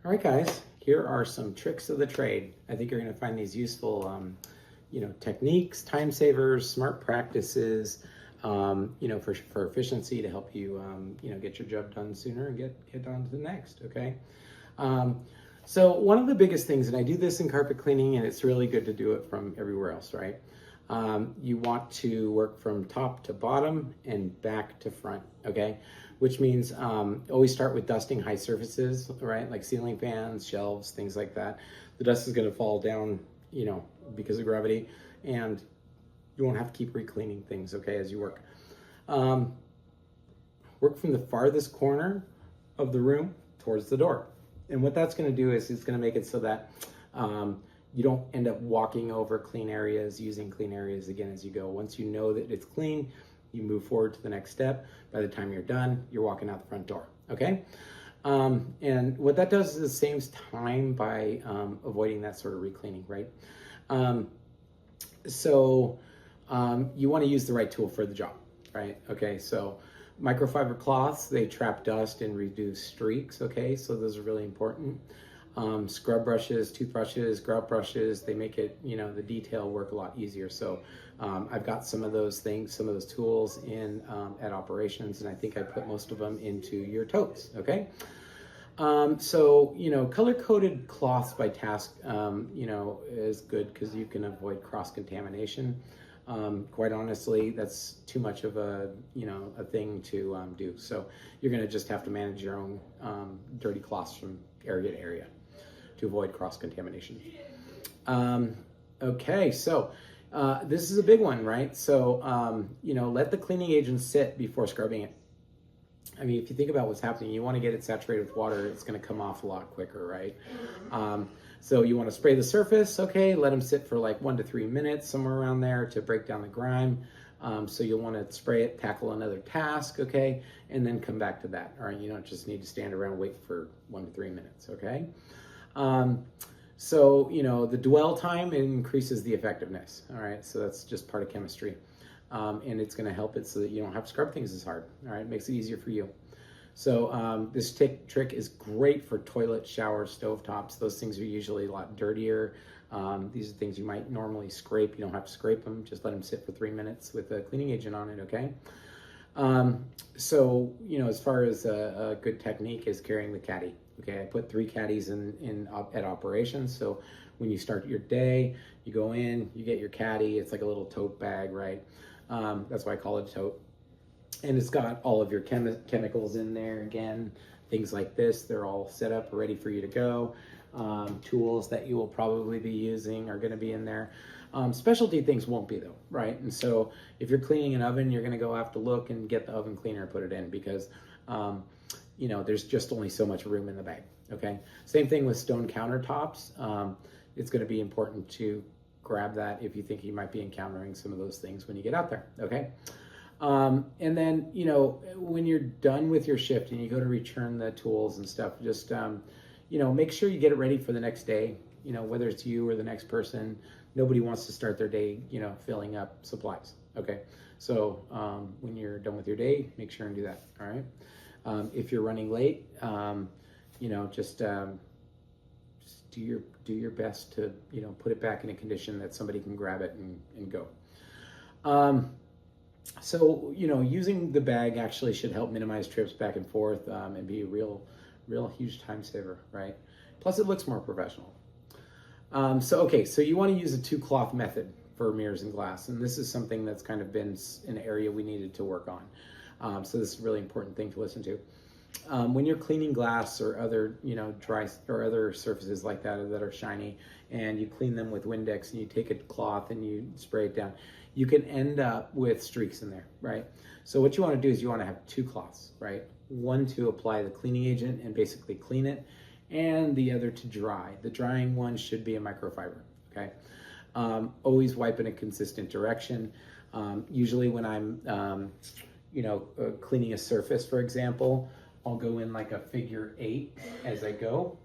All right, guys, here are some tricks of the trade. I think you're going to find these useful, techniques, time savers, smart practices, for efficiency to help you, get your job done sooner and get on to the next, okay? So one of the biggest things, and I do this in carpet cleaning, and it's really good to do it from everywhere else, right? You want to work from top to bottom and back to front, okay? Which means always start with dusting high surfaces, right? Like ceiling fans, shelves, things like that. The dust is gonna fall down, because of gravity, and you won't have to keep re-cleaning things, okay, as you work. Work from the farthest corner of the room towards the door. And what that's gonna do is it's gonna make it so that you don't end up walking over clean areas, using clean areas again as you go. Once you know that it's clean, you move forward to the next step. By the time you're done, you're walking out the front door, okay? And what that does is it saves time by avoiding that sort of re-cleaning, right? You wanna use the right tool for the job, right? Okay, so microfiber cloths, they trap dust and reduce streaks, okay? So those are really important. Scrub brushes, toothbrushes, grout brushes, they make it, the detail work a lot easier. So I've got some of those things, some of those tools in at operations, and I think I put most of them into your totes, okay? Color-coded cloths by task, is good because you can avoid cross-contamination. Quite honestly, that's too much of a thing to do. So you're gonna just have to manage your own dirty cloths from area to area to avoid cross-contamination. Okay, so this is a big one, right? So, let the cleaning agent sit before scrubbing it. I mean, if you think about what's happening, you want to get it saturated with water, it's going to come off a lot quicker, right? So you want to spray the surface, okay, let them sit for like 1 to 3 minutes, somewhere around there to break down the grime. So you'll want to spray it, tackle another task, okay, and then come back to that. All right, you don't just need to stand around and wait for 1 to 3 minutes, okay? The dwell time increases the effectiveness, all right? So that's just part of chemistry. And it's gonna help it so that you don't have to scrub things as hard, all right? It makes it easier for you. So this trick is great for toilet, shower, stovetops. Those things are usually a lot dirtier. These are things you might normally scrape. You don't have to scrape them. Just let them sit for 3 minutes with a cleaning agent on it, okay? As far as a good technique is carrying the caddy. Okay, I put 3 caddies at operations. So when you start your day, you go in, you get your caddy. It's like a little tote bag, right? That's why I call it a tote. And it's got all of your chemicals in there. Again, things like this, they're all set up, ready for you to go. Tools that you will probably be using are gonna be in there. Specialty things won't be though, right? And so if you're cleaning an oven, you're gonna go have to look and get the oven cleaner and put it in because there's just only so much room in the bag, okay? Same thing with stone countertops. It's gonna be important to grab that if you think you might be encountering some of those things when you get out there, okay? And then, when you're done with your shift and you go to return the tools and stuff, just, make sure you get it ready for the next day, whether it's you or the next person. Nobody wants to start their day, filling up supplies, okay? So when you're done with your day, make sure and do that, all right? If you're running late, just do your best to, put it back in a condition that somebody can grab it and go. Using the bag actually should help minimize trips back and forth and be a real huge time saver, right? Plus it looks more professional. So you want to use a 2-cloth method for mirrors and glass. And this is something that's kind of been an area we needed to work on. So this is a really important thing to listen to. When you're cleaning glass or other, dry or other surfaces like that are shiny, and you clean them with Windex and you take a cloth and you spray it down, you can end up with streaks in there, right? So what you want to do is you want to have 2 cloths, right? One to apply the cleaning agent and basically clean it, and the other to dry. The drying one should be a microfiber, okay? Always wipe in a consistent direction. Usually when I'm, cleaning a surface, for example, I'll go in like a figure 8 as I go.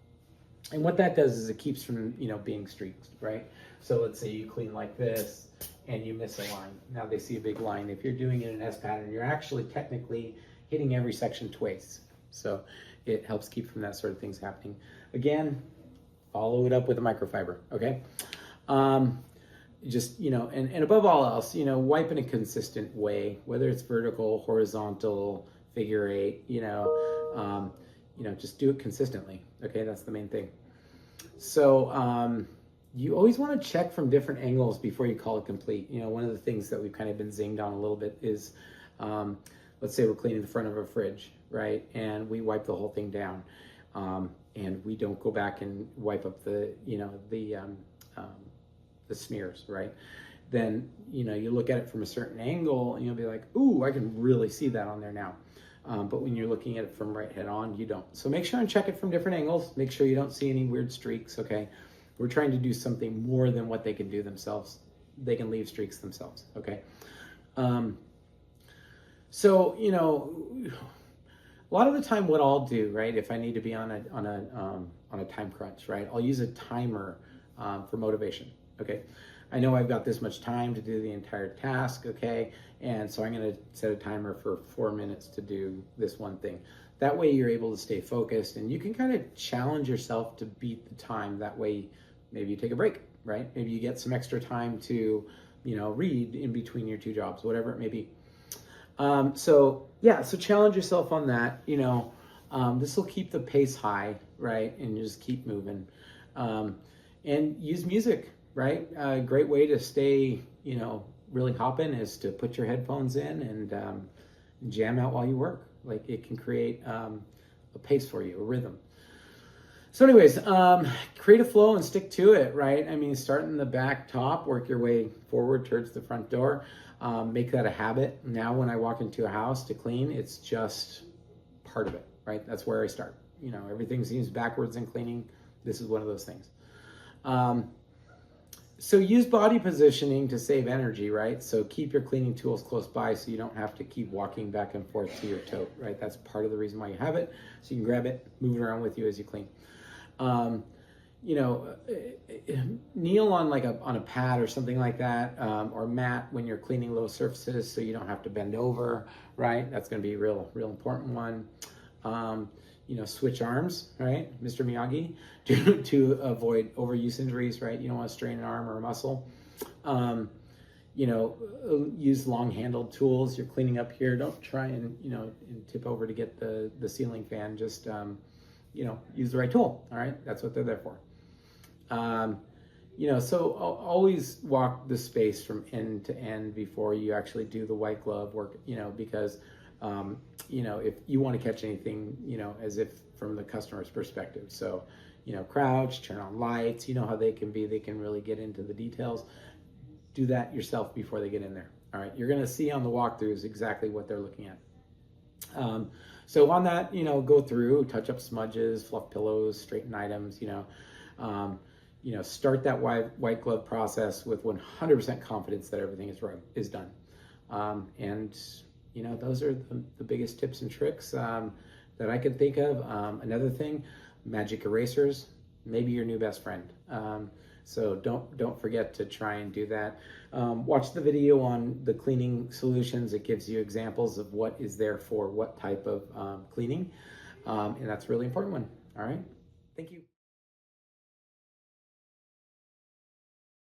And what that does is it keeps from, being streaked, right? So let's say you clean like this and you miss a line. Now they see a big line. If you're doing it in S pattern, you're actually technically hitting every section twice. So it helps keep from that sort of things happening. Again, follow it up with a microfiber, okay? Just, and above all else, wipe in a consistent way, whether it's vertical, horizontal, figure eight, just do it consistently, okay? That's the main thing. So you always want to check from different angles before you call it complete. One of the things that we've kind of been zinged on a little bit is, let's say we're cleaning the front of a fridge, right? And we wipe the whole thing down. And we don't go back and wipe up the smears, right? Then, you look at it from a certain angle and you'll be like, ooh, I can really see that on there now. But when you're looking at it from right head on, you don't. So make sure and check it from different angles. Make sure you don't see any weird streaks, okay? We're trying to do something more than what they can do themselves. They can leave streaks themselves, okay? So, a lot of the time what I'll do, right, if I need to be on a time crunch, right, I'll use a timer for motivation, okay? I know I've got this much time to do the entire task, okay? And so I'm gonna set a timer for 4 minutes to do this one thing. That way you're able to stay focused and you can kind of challenge yourself to beat the time. That way, maybe you take a break, right? Maybe you get some extra time to, read in between your two jobs, whatever it may be. So challenge yourself on that. This will keep the pace high, right? And you just keep moving. And use music, right? A great way to stay, really hopping is to put your headphones in and jam out while you work. Like it can create a pace for you, a rhythm. So anyways, create a flow and stick to it, right? I mean, start in the back top, work your way forward towards the front door. Make that a habit. Now when I walk into a house to clean, it's just part of it, right? That's where I start. Everything seems backwards in cleaning. This is one of those things. So use body positioning to save energy, right? So keep your cleaning tools close by so you don't have to keep walking back and forth to your tote, right? That's part of the reason why you have it. So you can grab it, move it around with you as you clean. Kneel on on a pad or something like that, or mat when you're cleaning low surfaces so you don't have to bend over, right? That's going to be a real important one. Switch arms, right? Mr. Miyagi, to avoid overuse injuries, right? You don't want to strain an arm or a muscle. Use long-handled tools. You're cleaning up here. Don't try and, and tip over to get the ceiling fan. Just, use the right tool, all right? That's what they're there for. So always walk the space from end to end before you actually do the white glove work, because, if you want to catch anything, as if from the customer's perspective. So, crouch, turn on lights, how they can be, they can really get into the details. Do that yourself before they get in there. All right. You're going to see on the walkthroughs exactly what they're looking at. So on that, go through, touch up smudges, fluff pillows, straighten items, start that white glove process with 100% confidence that everything is done. Those are the biggest tips and tricks that I can think of. Another thing, magic erasers, maybe your new best friend. So don't forget to try and do that. Watch the video on the cleaning solutions. It gives you examples of what is there for what type of cleaning. And that's a really important one. All right. Thank you.